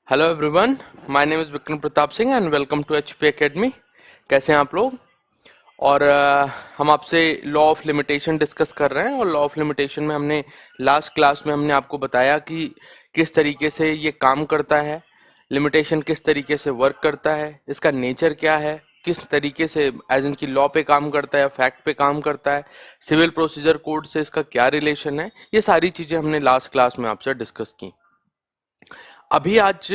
Hello everyone, my name is Vikram Pratap Singh and welcome to HP academy. कैसे हैं आप लोग? और हम आपसे लॉ ऑफ लिमिटेशन डिस्कस कर रहे हैं। और लॉ ऑफ लिमिटेशन में हमने लास्ट क्लास में हमने आपको बताया कि किस तरीके से ये काम करता है, लिमिटेशन किस तरीके से वर्क करता है, इसका नेचर क्या है, किस तरीके से एज इनकी लॉ पे काम करता है, फैक्ट पे काम करता है, सिविल प्रोसीजर कोड से इसका क्या रिलेशन है। ये सारी चीज़ें हमने लास्ट क्लास में आपसे डिस्कस की। अभी आज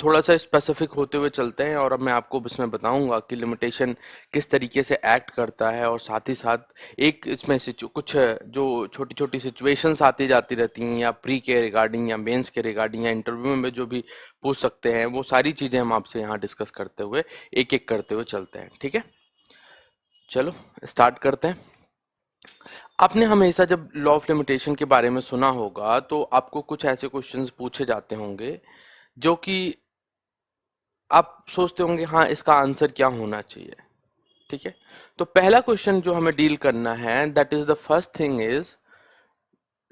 थोड़ा सा स्पेसिफिक होते हुए चलते हैं और अब मैं आपको इसमें बताऊंगा कि लिमिटेशन किस तरीके से एक्ट करता है, और साथ ही साथ एक इसमें से कुछ जो छोटी छोटी सिचुएशंस आती जाती रहती हैं, या प्री के रिगार्डिंग या मेंस के रिगार्डिंग या इंटरव्यू में जो भी पूछ सकते हैं, वो सारी चीज़ें हम आपसे यहाँ डिस्कस करते हुए एक एक करते हुए चलते हैं। ठीक है, चलो स्टार्ट करते हैं। आपने हमेशा जब लॉ ऑफ लिमिटेशन के बारे में सुना होगा तो आपको कुछ ऐसे क्वेश्चंस पूछे जाते होंगे जो कि आप सोचते होंगे हाँ इसका आंसर क्या होना चाहिए। ठीक है, तो पहला क्वेश्चन जो हमें डील करना है, that is the first thing is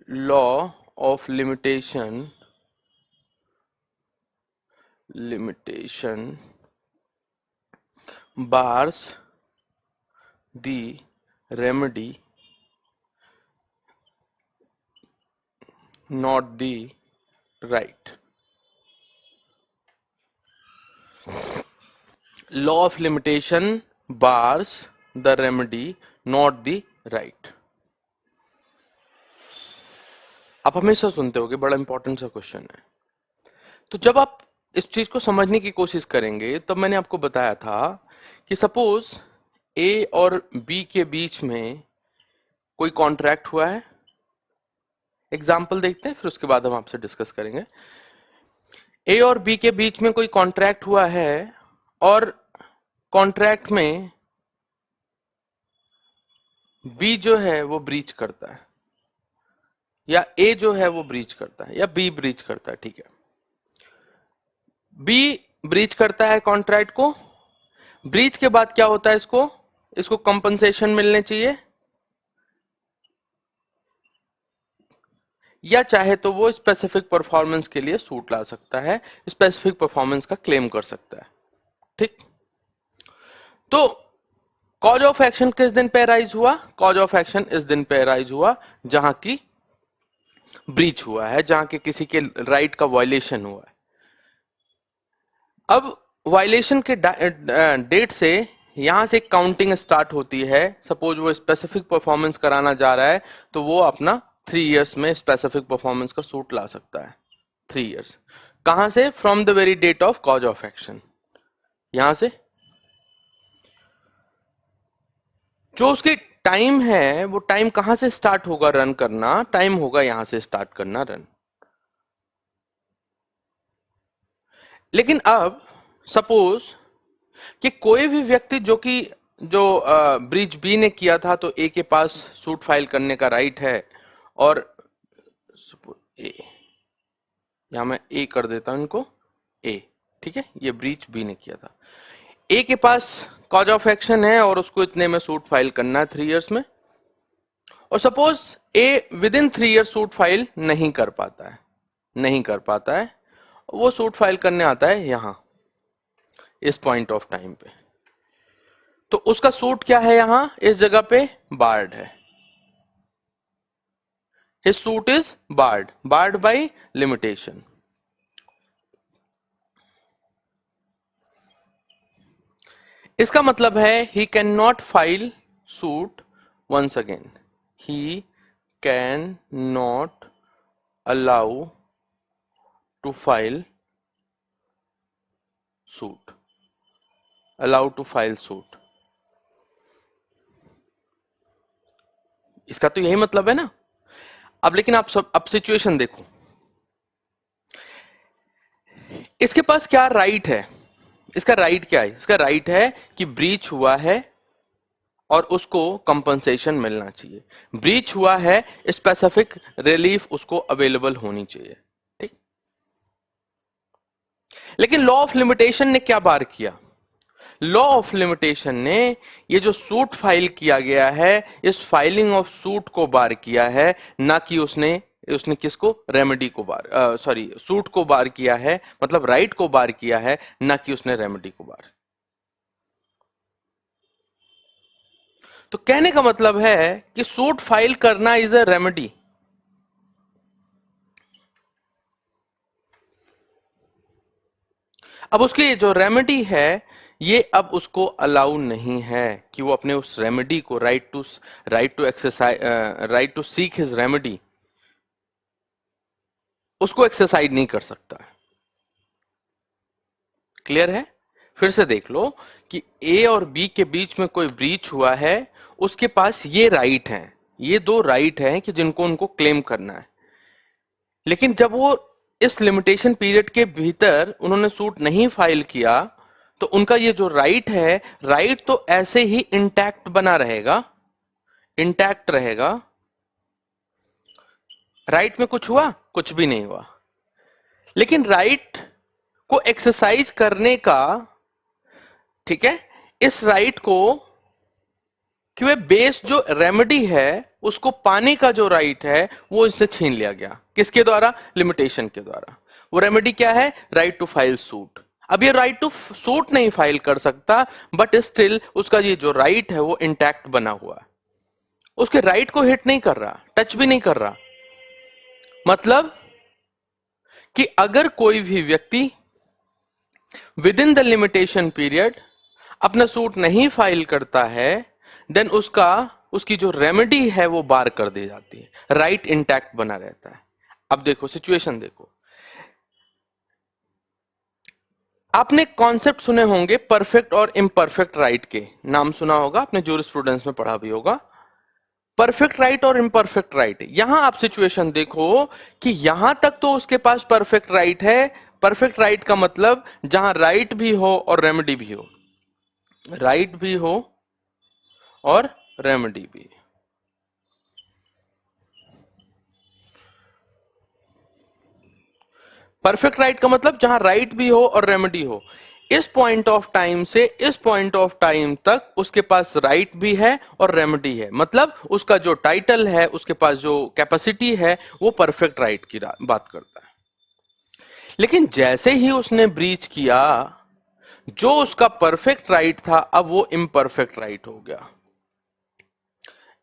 law of limitation bars the remedy not the right. Law of limitation bars the remedy, not the right. आप हमेशा सुनते होगे, बड़ा इंपॉर्टेंट सा क्वेश्चन है। तो जब आप इस चीज को समझने की कोशिश करेंगे तब मैंने आपको बताया था कि सपोज ए और बी के बीच में कोई कॉन्ट्रैक्ट हुआ है। एग्जाम्पल देखते हैं, फिर उसके बाद हम आपसे डिस्कस करेंगे। ए और बी के बीच में कोई कॉन्ट्रैक्ट हुआ है और कॉन्ट्रैक्ट में बी जो है वो ब्रीच करता है, या ए जो है वो ब्रीच करता है, या बी ब्रीच करता है। ठीक है, बी ब्रीच करता है कॉन्ट्रैक्ट को। ब्रीच के बाद क्या होता है, इसको इसको कंपनसेशन मिलने चाहिए, या चाहे तो वो स्पेसिफिक परफॉर्मेंस के लिए सूट ला सकता है, स्पेसिफिक परफॉर्मेंस का क्लेम कर सकता है। ठीक, तो कॉज ऑफ एक्शन किस दिन पे अराइज हुआ? कॉज ऑफ एक्शन इस दिन पे अराइज हुआ जहां की ब्रीच हुआ है, जहां के किसी के राइट का वायलेशन हुआ है। अब वायलेशन के डेट से यहां से काउंटिंग स्टार्ट होती है। सपोज वो स्पेसिफिक परफॉर्मेंस कराना जा रहा है तो वो अपना 3 इयर्स में स्पेसिफिक परफॉर्मेंस का सूट ला सकता है। 3 इयर्स कहां से? From the very date of cause of action. यहां से जो उसकी टाइम है, वो टाइम कहां से स्टार्ट होगा रन करना? टाइम होगा यहां से स्टार्ट करना रन। लेकिन अब सपोज कि कोई भी व्यक्ति जो ब्रीच बी ने किया था, तो ए के पास सूट फाइल करने का राइट है। और ए, यहां मैं ए कर देता हूं इनको, ए। ठीक है, ये ब्रीच बी ने किया था। ए के पास कॉज ऑफ एक्शन है और उसको इतने में सूट फाइल करना है 3 इयर्स में। और suppose A with in 3 years suit file नहीं कर पाता है, वो सूट फाइल करने आता है यहां इस पॉइंट ऑफ टाइम पे। तो उसका सूट क्या है? यहां इस जगह पे बार्ड है। His suit is barred by limitation. इसका मतलब है he can not file suit once again. He can not allow to file suit, इसका तो यही मतलब है ना। अब लेकिन अब सिचुएशन देखो, इसके पास क्या राइट है? इसका राइट क्या है? इसका राइट है कि ब्रीच हुआ है और उसको कंपनसेशन मिलना चाहिए। ब्रीच हुआ है, स्पेसिफिक रिलीफ उसको अवेलेबल होनी चाहिए। ठीक, लेकिन लॉ ऑफ लिमिटेशन ने क्या बार किया? लॉ ऑफ लिमिटेशन ने ये जो सूट फाइल किया गया है, इस फाइलिंग ऑफ सूट को बार किया है, ना कि उसने उसने किसको, रेमेडी को बार, सॉरी सूट को बार किया है, मतलब राइट को बार किया है, ना कि उसने रेमेडी को बार। तो कहने का मतलब है कि सूट फाइल करना इज अ रेमेडी। अब उसकी जो रेमेडी है ये अब उसको अलाउ नहीं है कि वो अपने उस रेमेडी को right to exercise, right to seek his remedy, उसको एक्सरसाइज नहीं कर सकता। क्लियर है? फिर से देख लो कि ए और बी के बीच में कोई ब्रीच हुआ है, उसके पास ये राइट है, ये दो राइट हैं कि जिनको उनको क्लेम करना है। लेकिन जब वो इस लिमिटेशन पीरियड के भीतर उन्होंने सूट नहीं फाइल किया, तो उनका ये जो राइट है, राइट तो ऐसे ही इंटैक्ट बना रहेगा, इंटैक्ट रहेगा। राइट में कुछ हुआ? कुछ भी नहीं हुआ। लेकिन राइट को एक्सरसाइज करने का, ठीक है, इस राइट को कि वे बेस जो रेमेडी है उसको पाने का जो राइट है वो इससे छीन लिया गया। किसके द्वारा? लिमिटेशन के द्वारा। वो रेमेडी क्या है? Right to file suit. अब ये राइट टू सूट नहीं फाइल कर सकता, बट स्टिल उसका ये जो राइट है वो इंटैक्ट बना हुआ है, उसके राइट को हिट नहीं कर रहा, टच भी नहीं कर रहा। मतलब कि अगर कोई भी व्यक्ति with in the limitation period अपना सूट नहीं फाइल करता है, देन उसकी जो रेमेडी है वो बार कर दी जाती है, राइट इंटैक्ट बना रहता है। अब देखो सिचुएशन देखो, आपने कॉन्सेप्ट सुने होंगे परफेक्ट और इम्परफेक्ट राइट के, नाम सुना होगा, आपने जूरिस्प्रूडेंस में पढ़ा भी होगा। परफेक्ट राइट और इम्परफेक्ट राइट, यहां आप सिचुएशन देखो कि यहां तक तो उसके पास परफेक्ट राइट है। परफेक्ट राइट का मतलब जहां राइट भी हो और रेमेडी भी हो, राइट भी हो और रेमेडी भी। परफेक्ट राइट का मतलब जहां राइट भी हो और रेमेडी हो। इस पॉइंट ऑफ टाइम से इस पॉइंट ऑफ टाइम तक उसके पास राइट भी है और रेमेडी है, मतलब उसका जो टाइटल है, उसके पास जो कैपेसिटी है, वो परफेक्ट राइट की बात करता है। लेकिन जैसे ही उसने ब्रीच किया, जो उसका परफेक्ट राइट था अब वो इम्परफेक्ट राइट हो गया,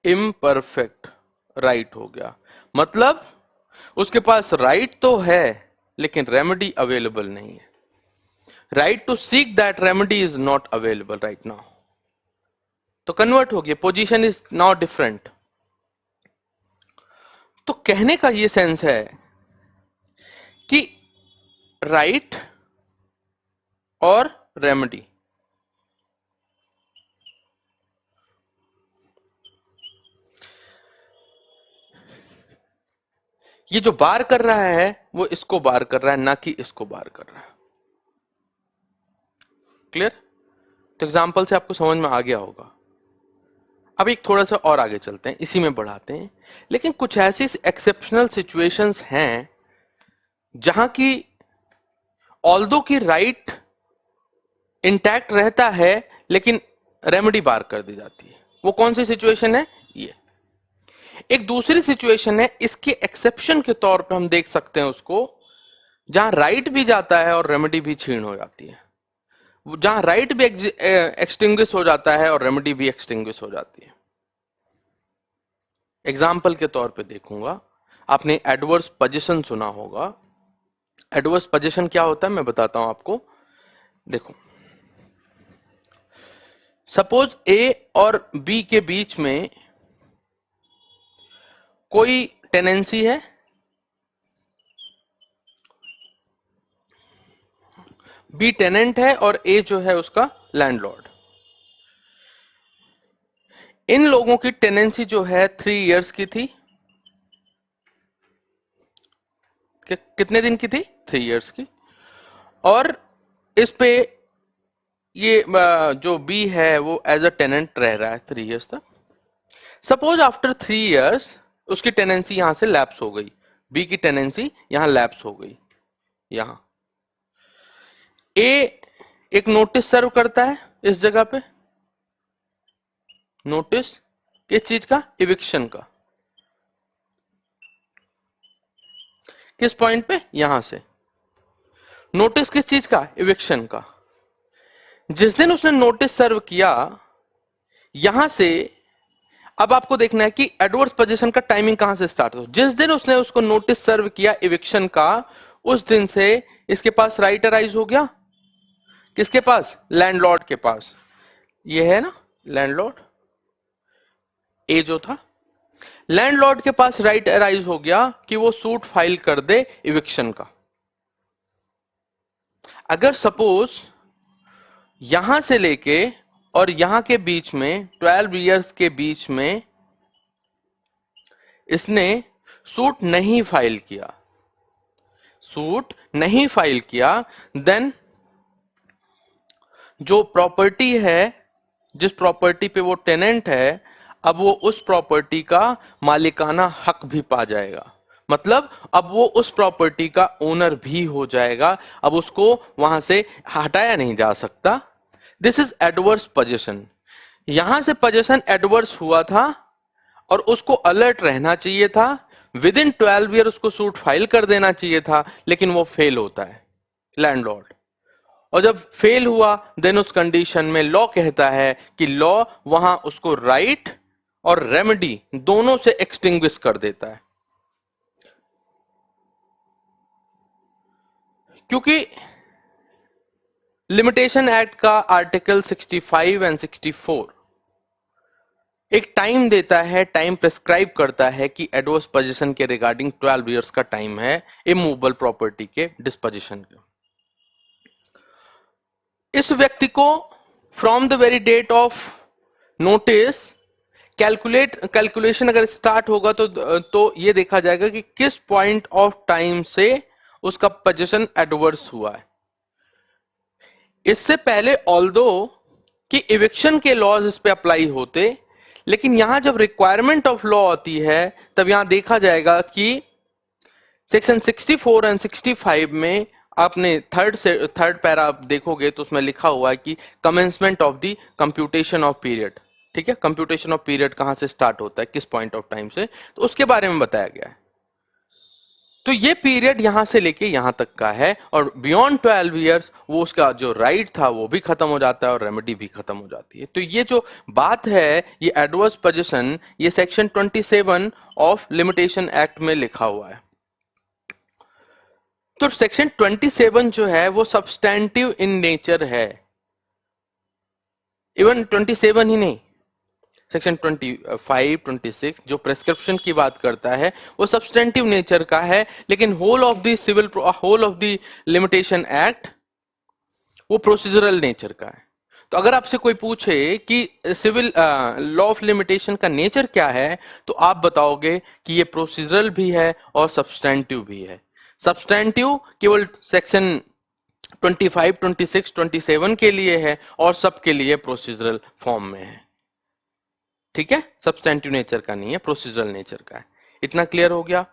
इम्परफेक्ट राइट हो गया। मतलब उसके पास राइट तो है लेकिन रेमेडी अवेलेबल नहीं है। Right to seek that remedy is not available right now. तो कन्वर्ट हो गया, पोजीशन इज नाउ डिफरेंट। तो कहने का ये सेंस है कि राइट और रेमेडी, ये जो बार कर रहा है वो इसको बार कर रहा है, ना कि इसको बार कर रहा है। क्लियर? तो एग्जाम्पल से आपको समझ में आ गया होगा। अब एक थोड़ा सा और आगे चलते हैं, इसी में बढ़ाते हैं। लेकिन कुछ ऐसी एक्सेप्शनल सिचुएशंस हैं जहां की ऑल्दो की राइट इंटैक्ट रहता है लेकिन रेमेडी बार कर दी जाती है। वो कौन सी सिचुएशन है? ये एक दूसरी सिचुएशन है, इसके एक्सेप्शन के तौर पे हम देख सकते हैं उसको, जहां राइट भी जाता है और रेमेडी भी छीन हो जाती है, जहां राइट भी एक्सटिंग्विश हो जाता है और रेमेडी भी एक्सटिंग्विश हो जाती है। एग्जाम्पल के तौर पे देखूंगा, आपने एडवर्स पोजीशन सुना होगा। एडवर्स पोजीशन क्या होता है मैं बताता हूं आपको। देखो, सपोज ए और बी के बीच में कोई टेनेंसी है, बी टेनेंट है और ए जो है उसका लैंडलॉर्ड। इन लोगों की टेनेंसी जो है 3 इयर्स की थी। कितने दिन की थी? 3 इयर्स की। और इस पे ये जो बी है वो एज अ टेनेंट रह रहा है 3 इयर्स तक। सपोज आफ्टर 3 इयर्स उसकी टेनेंसी यहां से लैप्स हो गई, बी की टेनेंसी यहां लैप्स हो गई। यहां ए एक नोटिस सर्व करता है इस जगह पे, नोटिस किस चीज का? इविक्शन का। किस पॉइंट पे? यहां से। नोटिस किस चीज का? इविक्शन का। जिस दिन उसने नोटिस सर्व किया, यहां से अब आपको देखना है कि एडवर्स पोजीशन का टाइमिंग कहां से स्टार्ट हो। जिस दिन उसने उसको नोटिस सर्व किया इविक्शन का, उस दिन से इसके पास राइट अराइज हो गया। किसके पास? लैंडलॉर्ड के पास। ये है ना लैंडलॉर्ड, ए जो था, लैंडलॉर्ड के पास राइट अराइज हो गया कि वो सूट फाइल कर दे इविक्शन का। अगर सपोज यहां से लेके और यहां के बीच में 12 इयर्स के बीच में इसने सूट नहीं फाइल किया, सूट नहीं फाइल किया, देन जो प्रॉपर्टी है, जिस प्रॉपर्टी पे वो टेनेंट है, अब वो उस प्रॉपर्टी का मालिकाना हक भी पा जाएगा। मतलब अब वो उस प्रॉपर्टी का ओनर भी हो जाएगा। अब उसको वहां से हटाया नहीं जा सकता। This is adverse position. यहां से पोजीशन एडवर्स हुआ था और उसको अलर्ट रहना चाहिए था। विद इन 12 ईयर उसको सूट फाइल कर देना चाहिए था, लेकिन वो फेल होता है लैंडलॉर्ड। और जब फेल हुआ, देन उस कंडीशन में लॉ कहता है कि लॉ वहां उसको राइट और रेमेडी दोनों से एक्सटिंग्विश कर देता है। क्योंकि लिमिटेशन एक्ट का आर्टिकल 65 एंड 64 एक टाइम देता है, टाइम प्रिस्क्राइब करता है कि एडवर्स पोजीशन के रिगार्डिंग 12 इयर्स का टाइम है इमूवेबल प्रॉपर्टी के डिस्पोजिशन के। इस व्यक्ति को from the very date of notice calculation अगर स्टार्ट होगा तो ये देखा जाएगा कि किस पॉइंट ऑफ टाइम से उसका पोजीशन एडवर्स हुआ है। इससे पहले ऑल्दो कि इविक्शन के लॉज इस पे अप्लाई होते, लेकिन यहां जब रिक्वायरमेंट ऑफ लॉ आती है तब यहां देखा जाएगा कि सेक्शन 64 एंड 65 में आपने थर्ड पैरा आप देखोगे तो उसमें लिखा हुआ है कि commencement of the computation of period. ठीक है, कंप्यूटेशन ऑफ पीरियड कहां से स्टार्ट होता है, किस पॉइंट ऑफ टाइम से, तो उसके बारे में बताया गया है। तो ये पीरियड यहां से लेके यहां तक का है और बियॉन्ड 12 इयर्स वो उसका जो राइट था वो भी खत्म हो जाता है और रेमेडी भी खत्म हो जाती है। तो ये जो बात है, ये एडवर्स पोजीशन, ये सेक्शन 27 ऑफ लिमिटेशन एक्ट में लिखा हुआ है। तो सेक्शन 27 जो है वो सब्सटेंटिव इन नेचर है। इवन 27 ही नहीं, सेक्शन 25, 26 जो प्रेस्क्रिप्शन की बात करता है वो सब्सटेंटिव नेचर का है, लेकिन whole of the limitation act वो प्रोसीजरल नेचर का है। तो अगर आपसे कोई पूछे कि सिविल लॉ ऑफ लिमिटेशन का नेचर क्या है, तो आप बताओगे कि ये प्रोसीजरल भी है और सब्सटेंटिव भी है। सब्सटेंटिव केवल सेक्शन 25, 26, 27 के लिए है और सबके लिए प्रोसीजरल फॉर्म में है। ठीक है, सब्सटेंटिव नेचर का नहीं है, प्रोसीजरल नेचर का है। इतना क्लियर हो गया?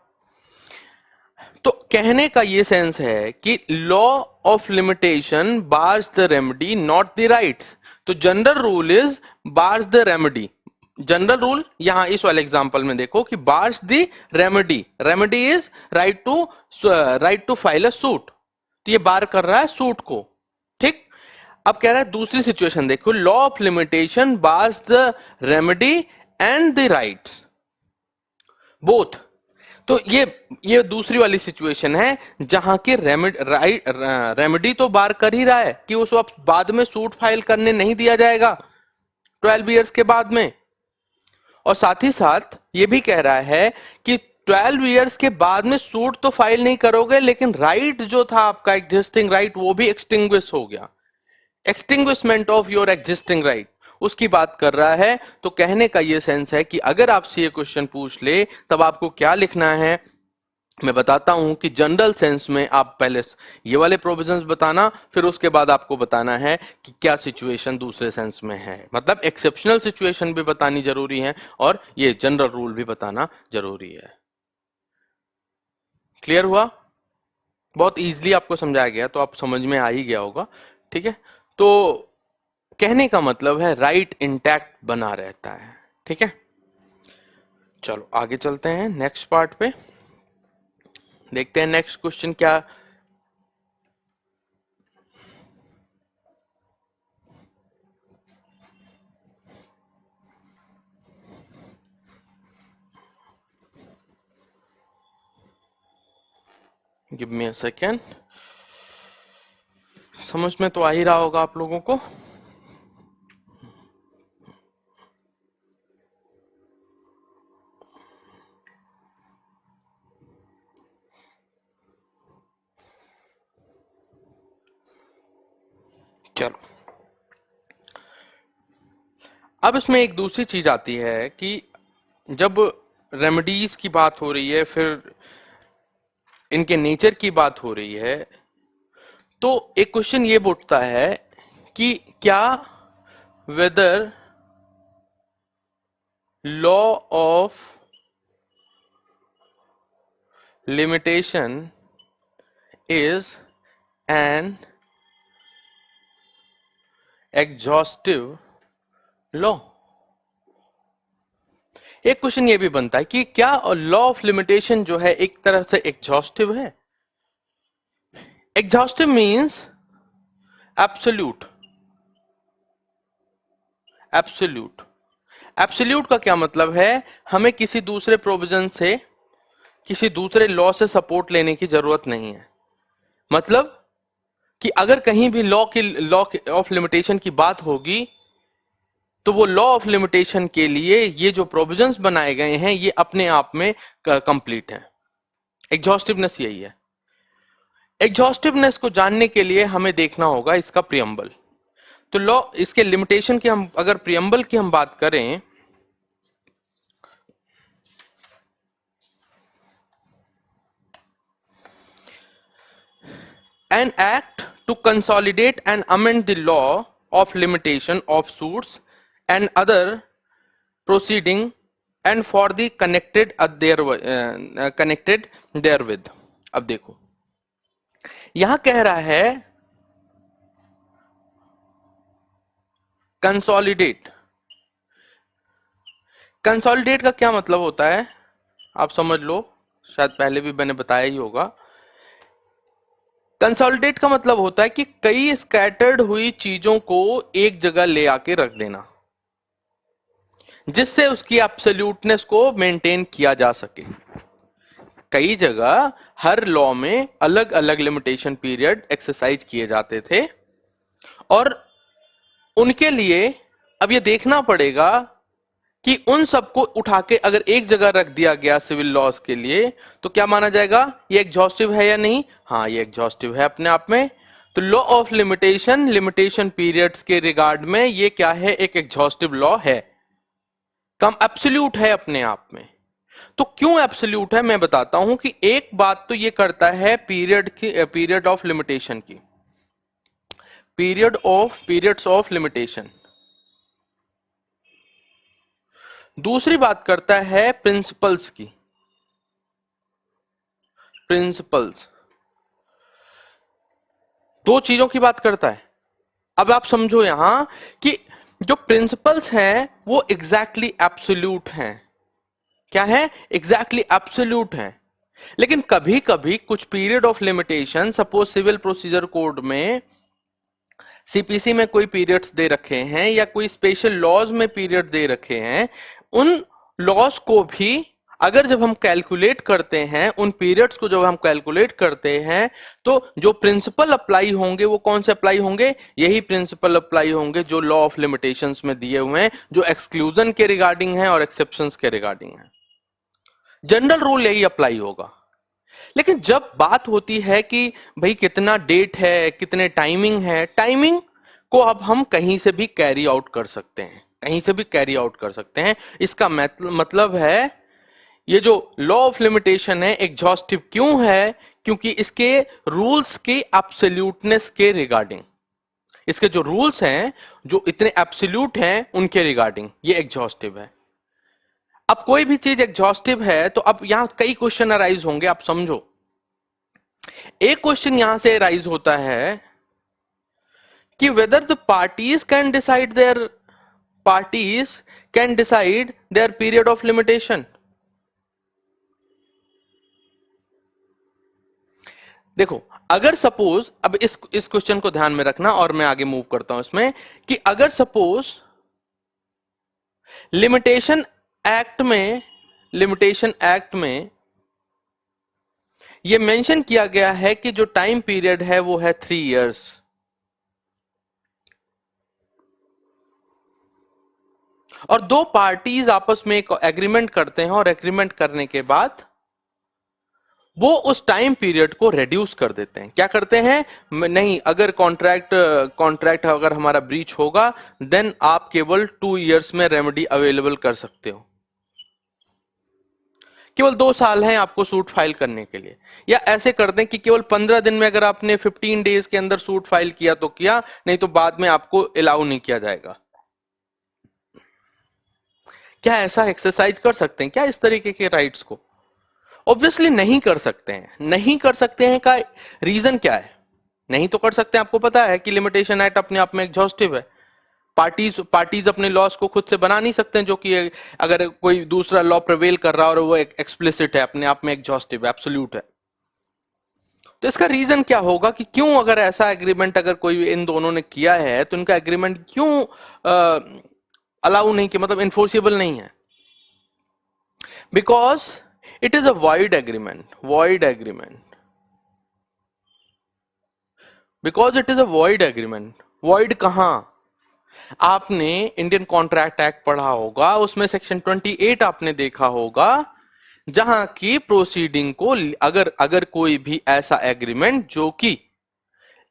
तो कहने का ये सेंस है कि law of limitation bars the remedy not the rights. तो general rule is bars the remedy. General rule यहां इस वाले एग्जांपल में देखो कि bars the remedy, remedy is right to file a suit. तो ये बार कर रहा है सूट को। ठीक, अब कह रहा है दूसरी सिचुएशन देखो, law of limitation bars the remedy and the rights both. तो ये दूसरी वाली सिचुएशन है जहां के रेमेडी तो बार कर ही रहा है कि उसको अब बाद में सूट फाइल करने नहीं दिया जाएगा 12 इयर्स के बाद में, और साथ ही साथ ये भी कह रहा है कि 12 इयर्स के बाद में सूट तो फाइल नहीं करोगे, लेकिन राइट जो था आपका एग्जिस्टिंग राइट वो भी एक्सटिंग्विश हो गया। Extinguishment of your existing right उसकी बात कर रहा है। तो कहने का ये सेंस है कि अगर आपसे ये क्वेश्चन पूछ ले तब आपको क्या लिखना है, मैं बताता हूं कि जनरल सेंस में आप पहले ये वाले प्रोविजंस बताना, फिर उसके बाद आपको बताना है कि क्या सिचुएशन दूसरे सेंस में है। मतलब एक्सेप्शनल सिचुएशन भी बतानी जरूरी है और ये जनरल रूल भी बताना जरूरी है। क्लियर हुआ? बहुत इजीली आपको समझाया गया, तो आप समझ में आ ही गया होगा। ठीक है, तो कहने का मतलब है राइट इंटैक्ट बना रहता है। ठीक है, चलो आगे चलते हैं नेक्स्ट पार्ट पे। देखते हैं नेक्स्ट क्वेश्चन क्या। Give me a second. समझ में तो आ ही रहा होगा आप लोगों को। चलो, अब इसमें एक दूसरी चीज आती है कि जब रेमेडीज की बात हो रही है, फिर इनके नेचर की बात हो रही है, तो एक क्वेश्चन ये उठता है कि क्या whether law of limitation is an exhaustive law. एक क्वेश्चन ये भी बनता है कि क्या लॉ ऑफ लिमिटेशन जो है एक तरह से एग्जॉस्टिव है। Exhaustive means absolute. Absolute absolute का क्या मतलब है, हमें किसी दूसरे प्रोविजन से, किसी दूसरे लॉ से सपोर्ट लेने की जरूरत नहीं है। मतलब कि अगर कहीं भी लॉ ऑफ लिमिटेशन की बात होगी तो वो लॉ ऑफ लिमिटेशन के लिए ये जो प्रोविजंस बनाए गए हैं ये अपने आप में कंप्लीट है। एग्जॉस्टिवनेस यही है। एग्जॉस्टिवनेस को जानने के लिए हमें देखना होगा इसका प्रियम्बल। तो लॉ, इसके लिमिटेशन की हम अगर प्रियम्बल की हम बात करें, an act to consolidate and amend the law of limitation of suits and other proceeding and for the connected therewith। अब देखो यहां कह रहा है कंसोलिडेट। कंसोलिडेट का क्या मतलब होता है आप समझ लो, शायद पहले भी मैंने बताया ही होगा। कंसोलिडेट का मतलब होता है कि कई स्कैटर्ड हुई चीजों को एक जगह ले आके रख देना, जिससे उसकी एब्सोल्यूटनेस को मेंटेन किया जा सके। कई जगह हर लॉ में अलग अलग लिमिटेशन पीरियड एक्सरसाइज किए जाते थे और उनके लिए अब ये देखना पड़ेगा कि उन सबको उठा के अगर एक जगह रख दिया गया सिविल लॉज के लिए तो क्या माना जाएगा, ये एग्जॉस्टिव है या नहीं। हाँ, ये एग्जॉस्टिव है अपने आप में। तो law of limitation, limitation periods के रिगार्ड में ये क्या है, एक एग्जॉस्टिव लॉ है, कम एब्सोल्यूट है अपने आप में। तो क्यों एब्सोल्यूट है मैं बताता हूं कि एक बात तो ये करता है पीरियड ऑफ लिमिटेशन की, पीरियड्स ऑफ लिमिटेशन। दूसरी बात करता है प्रिंसिपल्स की। प्रिंसिपल्स दो चीजों की बात करता है। अब आप समझो यहां कि जो प्रिंसिपल्स हैं वो एग्जैक्टली एब्सोल्यूट हैं। क्या है, एग्जैक्टली एब्सोल्यूट हैं। लेकिन कभी कभी कुछ period of limitation, suppose civil procedure code में सीपीसी में कोई पीरियड्स दे रखे हैं या कोई स्पेशल लॉज में पीरियड दे रखे हैं, उन लॉज को भी अगर जब हम कैलकुलेट करते हैं, उन पीरियड्स को जब हम कैलकुलेट करते हैं तो जो प्रिंसिपल अप्लाई होंगे वो कौन से अप्लाई होंगे, यही प्रिंसिपल अप्लाई होंगे जो लॉ ऑफ लिमिटेशंस में दिए हुए हैं, जो एक्सक्लूजन के रिगार्डिंग है और एक्सेप्शंस के रिगार्डिंग है। जनरल रूल यही अप्लाई होगा। लेकिन जब बात होती है कि भाई कितना डेट है, कितने टाइमिंग है, टाइमिंग को अब हम कहीं से भी कैरी आउट कर सकते हैं, कहीं से भी कैरी आउट कर सकते हैं। इसका मतलब है ये जो लॉ ऑफ लिमिटेशन है एग्जॉस्टिव क्यों है, क्योंकि इसके रूल्स के एब्सोल्यूटनेस के रिगार्डिंग, इसके जो रूल्स हैं जो इतने एब्सोल्यूट हैं उनके रिगार्डिंग ये एग्जॉस्टिव है। अब कोई भी चीज एग्जॉस्टिव है तो अब यहां कई क्वेश्चन अराइज होंगे, आप समझो। एक क्वेश्चन यहां से अराइज होता है कि whether the parties can decide there period of limitation. देखो, अगर सपोज, अब इस क्वेश्चन को ध्यान में रखना और मैं आगे मूव करता हूं इसमें, कि अगर सपोज लिमिटेशन एक्ट में यह मेंशन किया गया है कि जो टाइम पीरियड है वो है 3 इयर्स, और दो पार्टीज आपस में एक एग्रीमेंट करते हैं और एग्रीमेंट करने के बाद वो उस टाइम पीरियड को रिड्यूस कर देते हैं। क्या करते हैं? नहीं, अगर कॉन्ट्रैक्ट अगर हमारा ब्रीच होगा देन आप केवल 2 इयर्स में रेमेडी अवेलेबल कर सकते हो, केवल 2 साल हैं आपको सूट फाइल करने के लिए। या ऐसे कर दें कि केवल 15 दिन में, अगर आपने 15 डेज के अंदर सूट फाइल किया तो किया, नहीं तो बाद में आपको अलाउ नहीं किया जाएगा। क्या ऐसा एक्सरसाइज कर सकते हैं क्या इस तरीके के राइट्स को? ऑब्वियसली नहीं कर सकते हैं। नहीं कर सकते हैं का रीजन क्या है? नहीं तो कर सकते हैं, आपको पता है कि लिमिटेशन एक्ट अपने आप में एग्जॉस्टिव है। पार्टीज अपने लॉस को खुद से बना नहीं सकते हैं, जो कि अगर कोई दूसरा लॉ प्रिवेल कर रहा है और वो एक्सप्लिसिट है, अपने आप में एग्जॉस्टिव, एब्सोल्यूट है। तो इसका रीजन क्या होगा कि क्यों, अगर ऐसा एग्रीमेंट अगर कोई इन दोनों ने किया है तो इनका एग्रीमेंट क्यों अलाउ नहीं किया, मतलब इन्फोर्सिबल नहीं है? Because it is a void agreement, because it is a void agreement। void कहां? आपने इंडियन कॉन्ट्रैक्ट एक्ट पढ़ा होगा, उसमें सेक्शन 28 आपने देखा होगा, जहां की प्रोसीडिंग को अगर कोई भी ऐसा एग्रीमेंट जो कि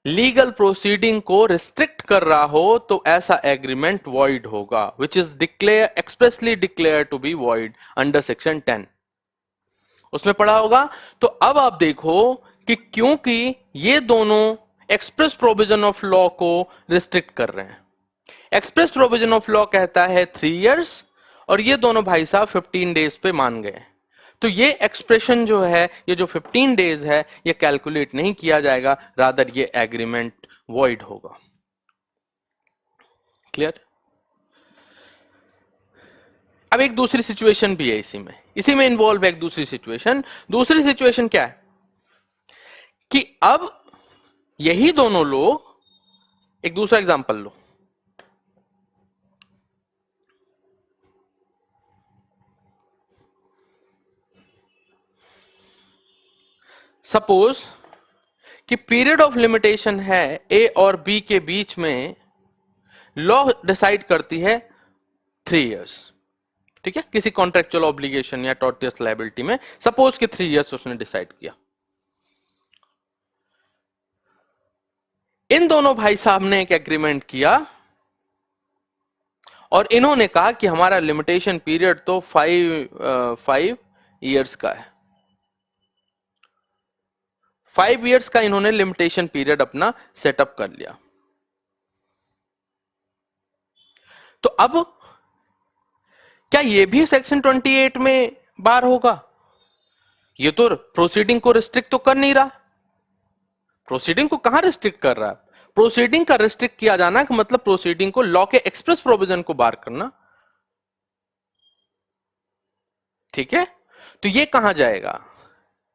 लीगल प्रोसीडिंग को रिस्ट्रिक्ट कर रहा हो तो ऐसा एग्रीमेंट वॉइड होगा, which is expressly declare to be void under section 10, उसमें पढ़ा होगा। तो अब आप देखो कि क्योंकि ये दोनों एक्सप्रेस प्रोविजन ऑफ लॉ को रिस्ट्रिक्ट कर रहे हैं। एक्सप्रेस प्रोविजन ऑफ लॉ कहता है 3 इयर्स, और ये दोनों भाई साहब 15 डेज पे मान गए। तो ये एक्सप्रेशन जो है, ये जो 15 डेज है, ये कैलकुलेट नहीं किया जाएगा, रादर ये एग्रीमेंट वॉइड होगा। क्लियर? अब एक दूसरी सिचुएशन भी है इसी में इन्वॉल्व है एक दूसरी सिचुएशन। दूसरी सिचुएशन क्या है कि अब यही दोनों लोग, एक दूसरा एग्जांपल लो, सपोज कि पीरियड ऑफ लिमिटेशन है ए और बी के बीच में, लॉ डिसाइड करती है 3 इयर्स, ठीक है, किसी कॉन्ट्रेक्चुअल ऑब्लिगेशन या टॉर्टियस लायबिलिटी में सपोज कि 3 इयर्स उसने डिसाइड किया। इन दोनों भाई साहब ने एक एग्रीमेंट किया और इन्होंने कहा कि हमारा लिमिटेशन पीरियड तो 5 इयर्स का है। 5 इयर्स का इन्होंने लिमिटेशन पीरियड अपना सेटअप कर लिया। तो अब क्या ये भी सेक्शन 28 में बार होगा? ये तो प्रोसीडिंग को रिस्ट्रिक्ट तो कर नहीं रहा। प्रोसीडिंग को कहां रिस्ट्रिक्ट कर रहा है? प्रोसीडिंग का रिस्ट्रिक्ट किया जाना का मतलब प्रोसीडिंग को लॉ के एक्सप्रेस प्रोविजन को बार करना। ठीक है, तो ये कहां जाएगा?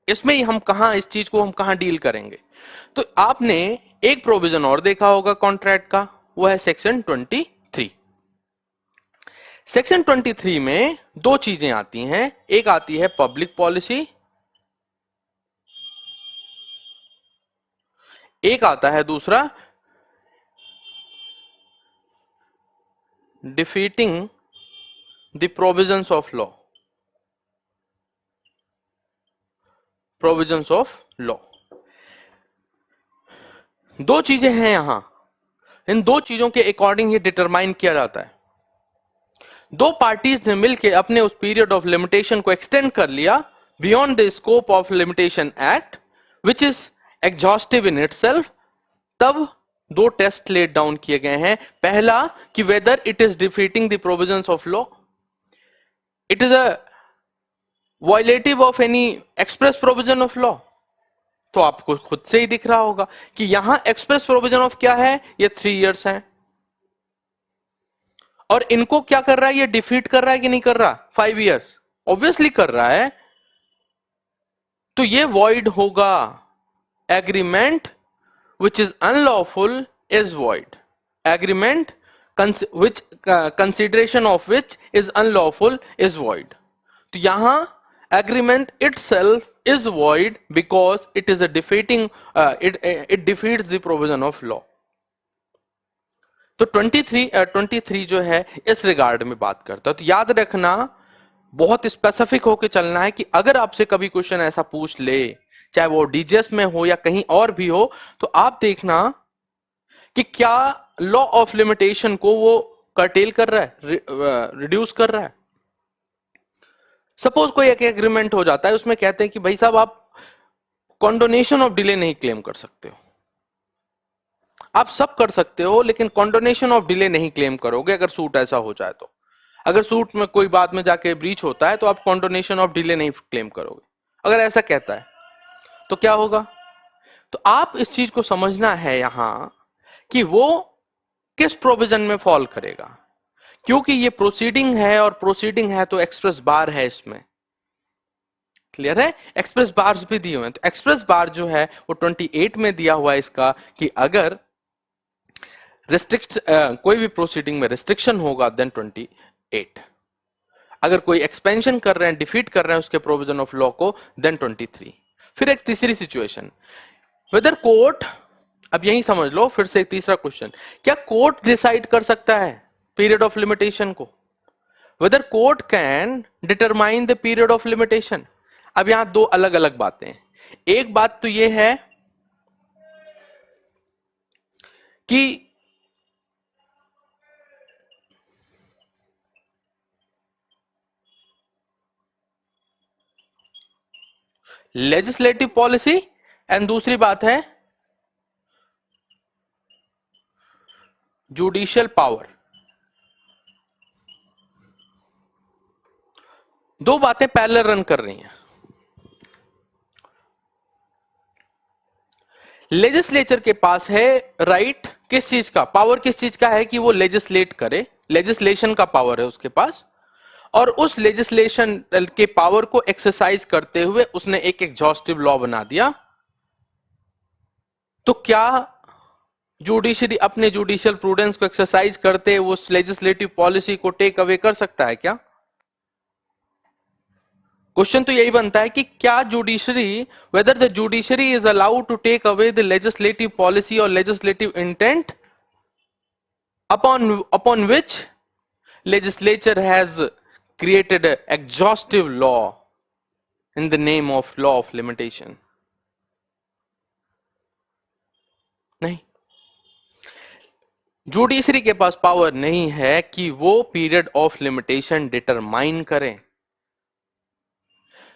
इसमें ही हम कहां, इस चीज को हम कहां डील करेंगे? तो आपने एक प्रोविजन और देखा होगा कॉन्ट्रैक्ट का, वो है सेक्शन 23। सेक्शन 23 में दो चीजें आती हैं, एक आती है पब्लिक पॉलिसी, एक आता है दूसरा defeating the provisions of law. Provisions of law, दो चीजें हैं यहां। इन दो चीजों के अकॉर्डिंग ये डिटरमाइन किया जाता है। दो पार्टीज ने मिलकर अपने उस पीरियड ऑफ लिमिटेशन को एक्सटेंड कर लिया beyond the scope of limitation act which is exhaustive in itself. तब दो टेस्ट लेट डाउन किए गए हैं। पहला कि whether it is defeating the provisions of law, it is a violative of any express provision of law. तो आपको खुद से ही दिख रहा होगा कि यहां एक्सप्रेस प्रोविजन ऑफ क्या है, ये 3 इयर्स है, और इनको क्या कर रहा है, ये डिफीट कर रहा है कि नहीं कर रहा? 5 इयर्स ऑब्वियसली कर रहा है, तो ये वॉइड होगा। agreement which is unlawful is void. Agreement which consideration of which is unlawful is void. तो यहां agreement itself is void because it is a defeating it defeats the provision of law. तो 23 जो है इस regard में बात करता है। तो याद रखना, बहुत स्पेसिफिक होके चलना है कि अगर आपसे कभी क्वेश्चन ऐसा पूछ ले, चाहे वो डीजीएस में हो या कहीं और भी हो, तो आप देखना कि क्या लॉ ऑफ लिमिटेशन को वो कर्टेल कर रहा है, रिड्यूस कर रहा है। सपोज कोई एक एग्रीमेंट हो जाता है, उसमें कहते हैं कि भाई साहब आप कॉन्डोनेशन ऑफ डिले नहीं क्लेम कर सकते हो, आप सब कर सकते हो लेकिन कॉन्डोनेशन ऑफ डिले नहीं क्लेम करोगे अगर सूट ऐसा हो जाए तो। अगर सूट में कोई बाद में जाके ब्रीच होता है तो आप कॉन्डोनेशन ऑफ डिले नहीं क्लेम करोगे, अगर ऐसा कहता है तो क्या होगा। तो आप इस चीज को समझना है यहां कि वो किस प्रोविजन में फॉल करेगा, क्योंकि ये प्रोसीडिंग है और प्रोसीडिंग है तो एक्सप्रेस बार है इसमें। क्लियर है, एक्सप्रेस बार्स भी दिए हुए हैं। तो एक्सप्रेस बार जो है वो 28 में दिया हुआ है इसका कि अगर कोई भी प्रोसीडिंग में रिस्ट्रिक्शन होगा देन 28, अगर कोई एक्सपेंशन कर रहे हैं, डिफीट कर रहे हैं उसके प्रोविजन ऑफ लॉ को देन 23। फिर एक तीसरी सिचुएशन, वेदर कोर्ट, अब यही समझ लो फिर से एक तीसरा क्वेश्चन, क्या कोर्ट डिसाइड कर सकता है पीरियड ऑफ लिमिटेशन को? Whether court can determine the period of limitation. अब यहां दो अलग अलग बातें हैं। एक बात तो यह है कि लेजिस्लेटिव पॉलिसी एंड दूसरी बात है जुडिशियल पावर। दो बातें पैरेलल रन कर रही हैं। लेजिस्लेचर के पास है राइट किस चीज का, पावर किस चीज का है कि वो लेजिस्लेट करे, लेजिस्लेशन का पावर है उसके पास, और उस लेजिस्लेशन के पावर को एक्सरसाइज करते हुए उसने एक एग्जॉस्टिव लॉ बना दिया। तो क्या जुडिशरी अपने जुडिशियल प्रूडेंस को एक्सरसाइज करते हुए उस लेजिस्लेटिव पॉलिसी को टेक अवे कर सकता है क्या? क्वेश्चन तो यही बनता है कि क्या judiciary, whether the judiciary is allowed to take away the legislative policy और legislative intent upon which legislature has created an exhaustive law in the name of law of limitation. नहीं, जुडिशरी के पास power नहीं है कि वो period of limitation determine करें।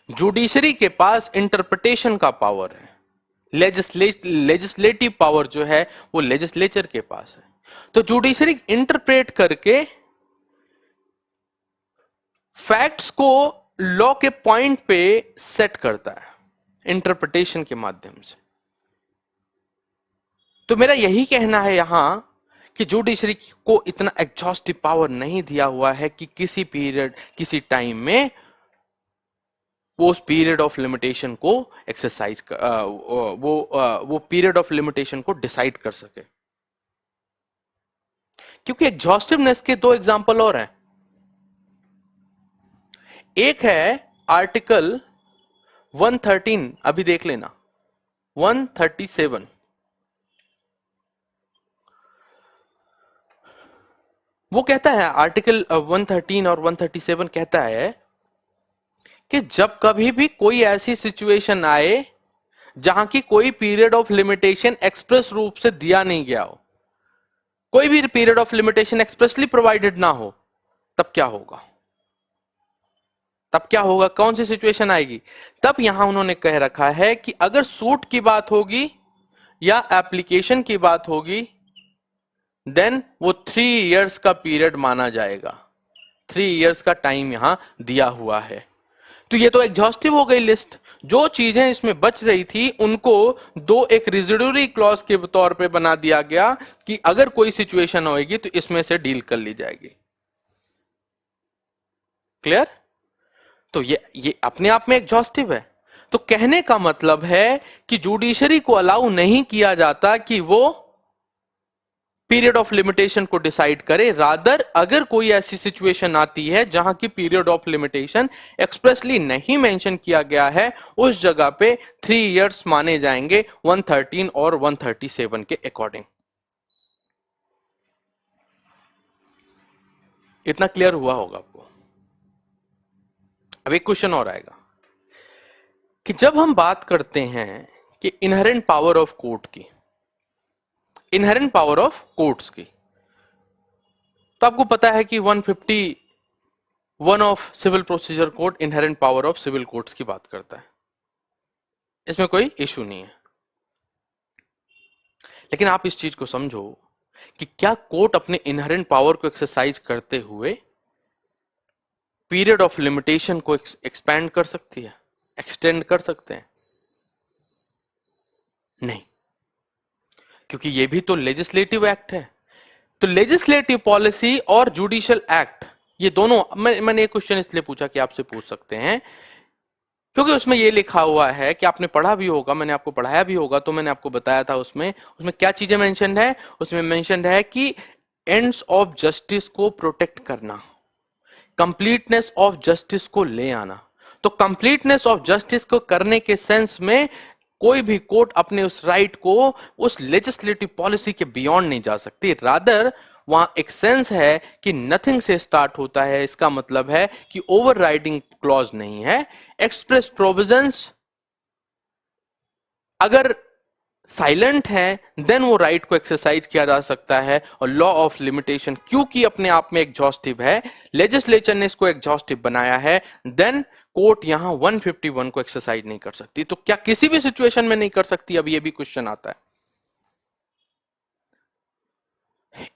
Judiciary के पास interpretation का पावर है, लेजिस्लेटिव पावर जो है वो लेजिस्लेचर के पास है। तो जुडिशरी इंटरप्रेट करके फैक्ट्स को लॉ के पॉइंट पे सेट करता है इंटरप्रिटेशन के माध्यम से। तो मेरा यही कहना है यहां कि जुडिशरी को इतना एग्जॉस्टिव पावर नहीं दिया हुआ है कि किसी पीरियड, किसी टाइम में वो उस पीरियड ऑफ लिमिटेशन को एक्सरसाइज वो पीरियड ऑफ लिमिटेशन को डिसाइड कर सके। क्योंकि एग्जॉस्टिवनेस के दो एग्जांपल और हैं। एक है आर्टिकल 113, अभी देख लेना, 137। वो कहता है, आर्टिकल 113 और 137 कहता है कि जब कभी भी कोई ऐसी सिचुएशन आए जहां की कोई पीरियड ऑफ लिमिटेशन एक्सप्रेस रूप से दिया नहीं गया हो, कोई भी period of limitation expressly provided ना हो, तब क्या होगा? तब क्या होगा, कौन सी सिचुएशन आएगी? तब यहां उन्होंने कह रखा है कि अगर सूट की बात होगी या एप्लीकेशन की बात होगी देन वो 3 इयर्स का पीरियड माना जाएगा। 3 इयर्स का टाइम यहां दिया हुआ है। तो ये तो एग्जॉस्टिव हो गई लिस्ट। जो चीजें इसमें बच रही थी उनको दो एक रिजिडरी क्लॉज के तौर पे बना दिया गया कि अगर कोई सिचुएशन होगी तो इसमें से डील कर ली जाएगी। क्लियर? तो ये अपने आप में एग्जॉस्टिव है। तो कहने का मतलब है कि जुडिशरी को अलाउ नहीं किया जाता कि वो पीरियड ऑफ लिमिटेशन को डिसाइड करे। रादर अगर कोई ऐसी सिचुएशन आती है जहां की पीरियड ऑफ लिमिटेशन एक्सप्रेसली नहीं मेंशन किया गया है, उस जगह पे 3 इयर्स माने जाएंगे 113 और 137 के अकॉर्डिंग। इतना क्लियर हुआ होगा आपको। अब एक क्वेश्चन और आएगा कि जब हम बात करते हैं कि इनहेरेंट पावर ऑफ कोर्ट की, इनहेरेंट पावर ऑफ कोर्ट्स की, तो आपको पता है कि 151 ऑफ civil procedure code inherent power of civil courts की बात करता है, इसमें कोई इशू नहीं है। लेकिन आप इस चीज को समझो कि क्या कोर्ट अपने इनहेरेंट पावर को एक्सरसाइज करते हुए पीरियड ऑफ लिमिटेशन को एक्सपेंड कर सकती है, एक्सटेंड कर सकते हैं? नहीं, क्योंकि ये भी तो लेजिस्लेटिव एक्ट है। तो लेजिस्लेटिव पॉलिसी और जुडिशियल एक्ट, ये दोनों, मैंने एक क्वेश्चन इसलिए पूछा कि आपसे पूछ सकते हैं क्योंकि उसमें ये लिखा हुआ है कि आपने पढ़ा भी होगा, मैंने आपको पढ़ाया भी होगा, तो मैंने आपको बताया था उसमें क्या चीजें मेंशन्ड है। उसमें मेंशन्ड है कि एंड्स ऑफ जस्टिस को प्रोटेक्ट करना, कंप्लीटनेस ऑफ जस्टिस को ले आना। तो कंप्लीटनेस ऑफ जस्टिस को करने के सेंस में कोई भी कोर्ट अपने उस राइट को उस लेजिस्लेटिव पॉलिसी के बियॉन्ड नहीं जा सकती। रादर वहां एक सेंस है कि नथिंग से स्टार्ट होता है, इसका मतलब है कि ओवरराइडिंग क्लॉज नहीं है। एक्सप्रेस प्रोविजंस अगर साइलेंट है देन वो राइट को एक्सरसाइज किया जा सकता है। और लॉ ऑफ लिमिटेशन क्योंकि अपने आप में एग्जॉस्टिव है, लेजिस्लेचर ने इसको एग्जॉस्टिव बनाया है, देन कोर्ट यहां 151 को एक्सरसाइज नहीं कर सकती। तो क्या किसी भी सिचुएशन में नहीं कर सकती? अब ये भी क्वेश्चन आता है।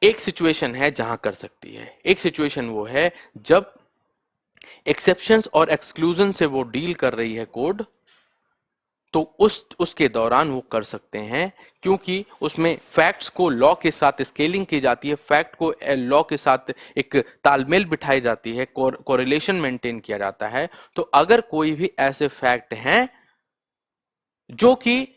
एक सिचुएशन है जहां कर सकती है, एक सिचुएशन वो है जब एक्सेप्शंस और एक्सक्लूजन से वो डील कर रही है कोड, तो उसके दौरान वो कर सकते हैं, क्योंकि उसमें फैक्ट्स को लॉ के साथ स्केलिंग की जाती है, फैक्ट को लॉ के साथ एक तालमेल बिठाई जाती है, कोरिलेशन मेंटेन किया जाता है। तो अगर कोई भी ऐसे फैक्ट हैं जो कि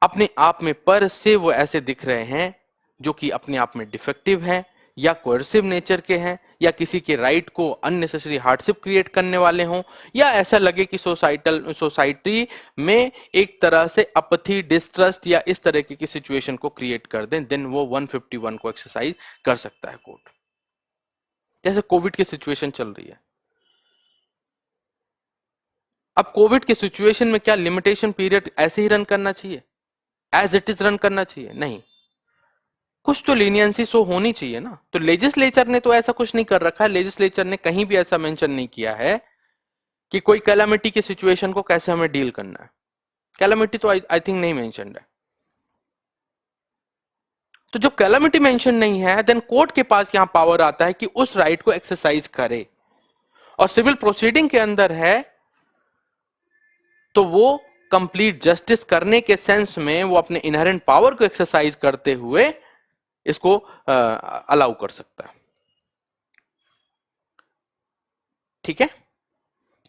अपने आप में पर से वो ऐसे दिख रहे हैं जो कि अपने आप में डिफेक्टिव हैं या कोर्सिव नेचर के हैं या किसी के राइट को अननेसेसरी हार्डशिप क्रिएट करने वाले हों, या ऐसा लगे कि सोसाइटी में एक तरह से अपथी, डिस्ट्रस्ट या इस तरह की सिचुएशन को क्रिएट कर दें, देन वो 151 को एक्सरसाइज कर सकता है कोर्ट। जैसे कोविड की सिचुएशन चल रही है, अब कोविड की सिचुएशन में क्या लिमिटेशन पीरियड ऐसे ही रन करना चाहिए, एज इट इज रन करना चाहिए? नहीं, कुछ तो लीनियंसी सो होनी चाहिए ना। तो लेजिस्लेचर ने तो ऐसा कुछ नहीं कर रखा है, लेजिस्लेचर ने कहीं भी ऐसा मेंशन नहीं किया है कि कोई कैलामिटी की सिचुएशन को कैसे हमें डील करना है। कैलामिटी तो आई थिंक नहीं मेंशन्ड है। तो जब कैलामिटी मेंशन नहीं है, देन कोर्ट के पास यहां पावर आता है कि उस राइट को एक्सरसाइज करे। और सिविल प्रोसीडिंग के अंदर है तो वो कंप्लीट जस्टिस करने के सेंस में वो अपने इनहेरेंट पावर को एक्सरसाइज करते हुए इसको अलाउ कर सकता है। ठीक है,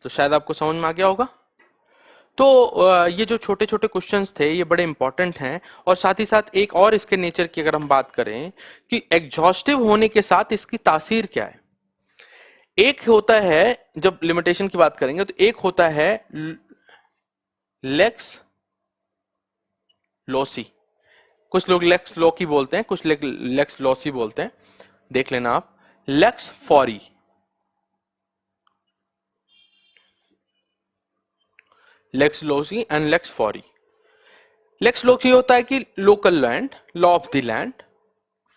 तो शायद आपको समझ में आ गया होगा। तो ये जो छोटे छोटे क्वेश्चंस थे ये बड़े इंपॉर्टेंट हैं। और साथ ही साथ एक और इसके नेचर की अगर हम बात करें कि एग्जॉस्टिव होने के साथ इसकी तासीर क्या है। एक होता है, जब लिमिटेशन की बात करेंगे तो एक होता है लेक्स लॉसी, कुछ लोग लेक्स लॉकी बोलते हैं, कुछ लोग लेक्स लॉसी बोलते हैं, देख लेना आप। Lex fori, lex loci and lex fori. Lex loci होता है कि local land, law of the land.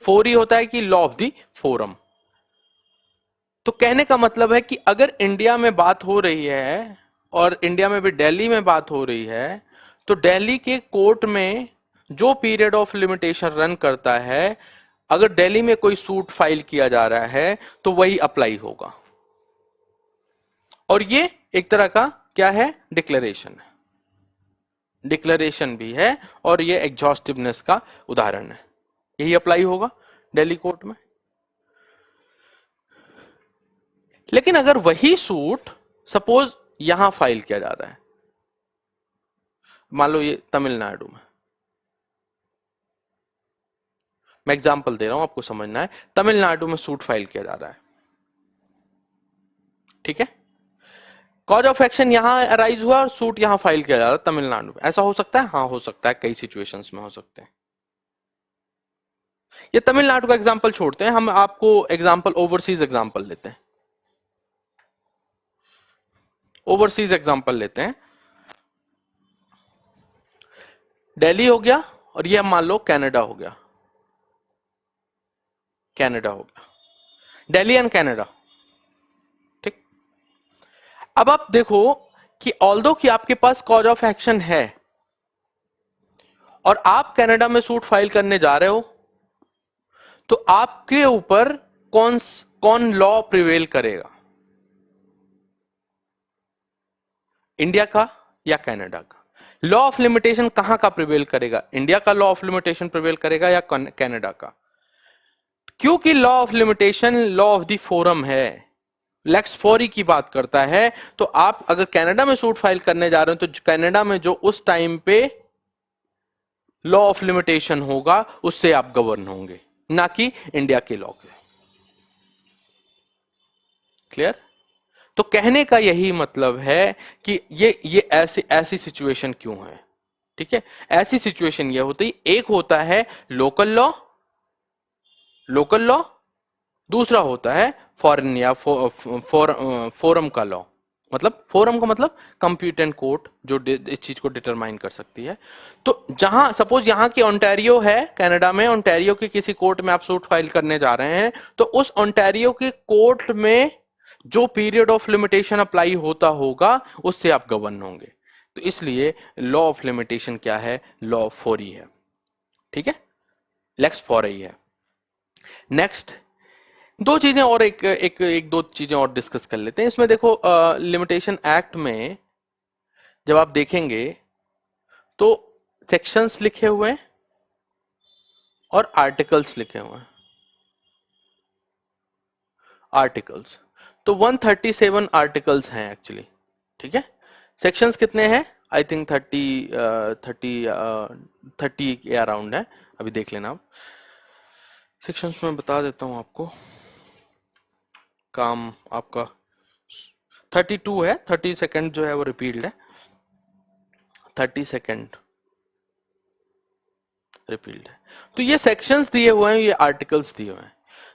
Fori होता है कि लॉ ऑफ द फोरम। तो कहने का मतलब है कि अगर इंडिया में बात हो रही है और इंडिया में भी दिल्ली में बात हो रही है, तो दिल्ली के कोर्ट में जो पीरियड ऑफ लिमिटेशन रन करता है, अगर दिल्ली में कोई सूट फाइल किया जा रहा है तो वही अप्लाई होगा। और ये एक तरह का क्या है, डिक्लेरेशन है, डिक्लेरेशन भी है और ये एग्जॉस्टिवनेस का उदाहरण है। यही अप्लाई होगा दिल्ली कोर्ट में। लेकिन अगर वही सूट सपोज यहां फाइल किया जा रहा है, मान लो ये तमिलनाडु में, मैं एग्जांपल दे रहा हूं, आपको समझना है, तमिलनाडु में सूट फाइल किया जा रहा है, ठीक है। कॉज ऑफ एक्शन यहां अराइज हुआ और सूट यहां फाइल किया जा रहा है तमिलनाडु में, ऐसा हो सकता है, हाँ हो सकता है, कई सिचुएशंस में हो सकते हैं। ये तमिलनाडु का एग्जांपल छोड़ते हैं, हम आपको एग्जांपल ओवरसीज एग्जांपल लेते हैं, ओवरसीज एग्जांपल लेते हैं। दिल्ली हो गया और ये मान लो कनाडा हो गया, कनाडा हो गया, दिल्ली एंड कनाडा, ठीक। अब आप देखो कि ऑल्दो कि आपके पास कॉज ऑफ एक्शन है और आप कनाडा में सूट फाइल करने जा रहे हो, तो आपके ऊपर कौन लॉ प्रिवेल करेगा, इंडिया का या कनाडा का? लॉ ऑफ लिमिटेशन कहां का प्रिवेल करेगा, इंडिया का लॉ ऑफ लिमिटेशन प्रिवेल करेगा या कनाडा का? क्योंकि law of limitation law of the forum है, लेक्स फॉरी की बात करता है। तो आप अगर कनाडा में सूट फाइल करने जा रहे हो तो कनाडा में जो उस टाइम पे लॉ ऑफ लिमिटेशन होगा उससे आप गवर्न होंगे, ना कि इंडिया के लॉ के। क्लियर? तो कहने का यही मतलब है कि ये ऐसी सिचुएशन क्यों है, ठीक है। ऐसी सिचुएशन ये होती, एक होता है लोकल लॉ, लोकल लॉ, दूसरा होता है फॉरेन या फोरम का लॉ। मतलब फोरम का मतलब कंप्यूटेंट कोर्ट जो इस चीज को डिटरमाइन कर सकती है। तो जहां सपोज यहां की ओंटारियो है, कनाडा में ओंटारियो की किसी कोर्ट में आप सूट फाइल करने जा रहे हैं, तो उस ओंटारियो के कोर्ट में जो पीरियड ऑफ लिमिटेशन अप्लाई होता होगा उससे आप गवर्न होंगे। तो इसलिए लॉ ऑफ लिमिटेशन क्या है, लॉ ऑफ फोरी है, ठीक है, लेक्स फॉरी है। नेक्स्ट दो चीजें और एक दो चीजें और डिस्कस कर लेते हैं इसमें। देखो लिमिटेशन एक्ट में जब आप देखेंगे तो सेक्शंस लिखे हुए हैं और आर्टिकल्स लिखे हुए हैं, आर्टिकल्स। तो 137 आर्टिकल्स हैं एक्चुअली, ठीक है। सेक्शंस कितने हैं? आई थिंक 30 के अराउंड है, अभी देख लेना आप। सेक्शंस में बता देता हूं आपको, काम आपका 32 है, 30 सेकेंड जो है वो रिपील्ड है, 30 सेकेंड रिपील्ड है। तो ये सेक्शंस दिए हुए हैं, ये आर्टिकल्स दिए हुए हैं।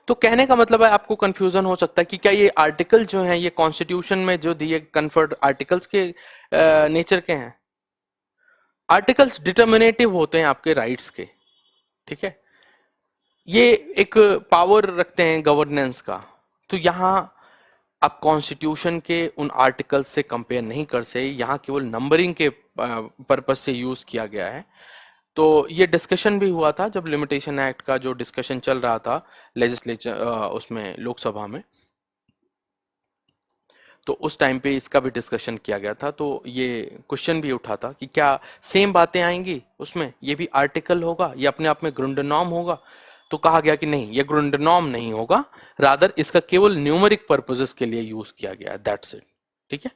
तो कहने का मतलब है आपको कंफ्यूजन हो सकता है कि क्या ये आर्टिकल जो हैं ये कॉन्स्टिट्यूशन में जो दिए कन्फर्ड आर्टिकल्स के नेचर के हैं? आर्टिकल्स डिटर्मिनेटिव होते हैं आपके राइट्स के, ठीक है। ये एक पावर रखते हैं गवर्नेंस का। तो यहां आप कॉन्स्टिट्यूशन के उन आर्टिकल्स से कंपेयर नहीं कर सकते, यहां केवल नंबरिंग के पर्पज से यूज किया गया है। तो ये डिस्कशन भी हुआ था जब लिमिटेशन एक्ट का जो डिस्कशन चल रहा था लेजिस्लेचर उसमें लोकसभा में, तो उस टाइम पे इसका भी डिस्कशन किया गया था। तो ये क्वेश्चन भी उठा था कि क्या सेम बातें आएंगी उसमें, ये भी आर्टिकल होगा, ये अपने आप में ग्रुंडनॉर्म होगा? तो कहा गया कि नहीं, ये ग्रुंडनॉर्म नहीं होगा, रादर इसका केवल न्यूमेरिक पर्पसेस के लिए यूज किया गया है, दैट्स इट, ठीक है।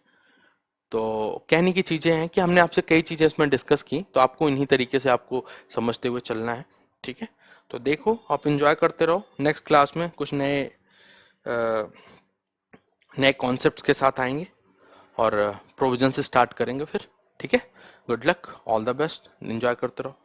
तो कहने की चीजें हैं कि हमने आपसे कई चीजें इसमें डिस्कस की, तो आपको इन्हीं तरीके से आपको समझते हुए चलना है, ठीक है। तो देखो आप एंजॉय करते रहो, नेक्स्ट क्लास में कुछ नए कॉन्सेप्ट्स के साथ आएंगे और प्रोविजन से स्टार्ट करेंगे फिर, ठीक है। Good luck, all the best, enjoy करते रहो।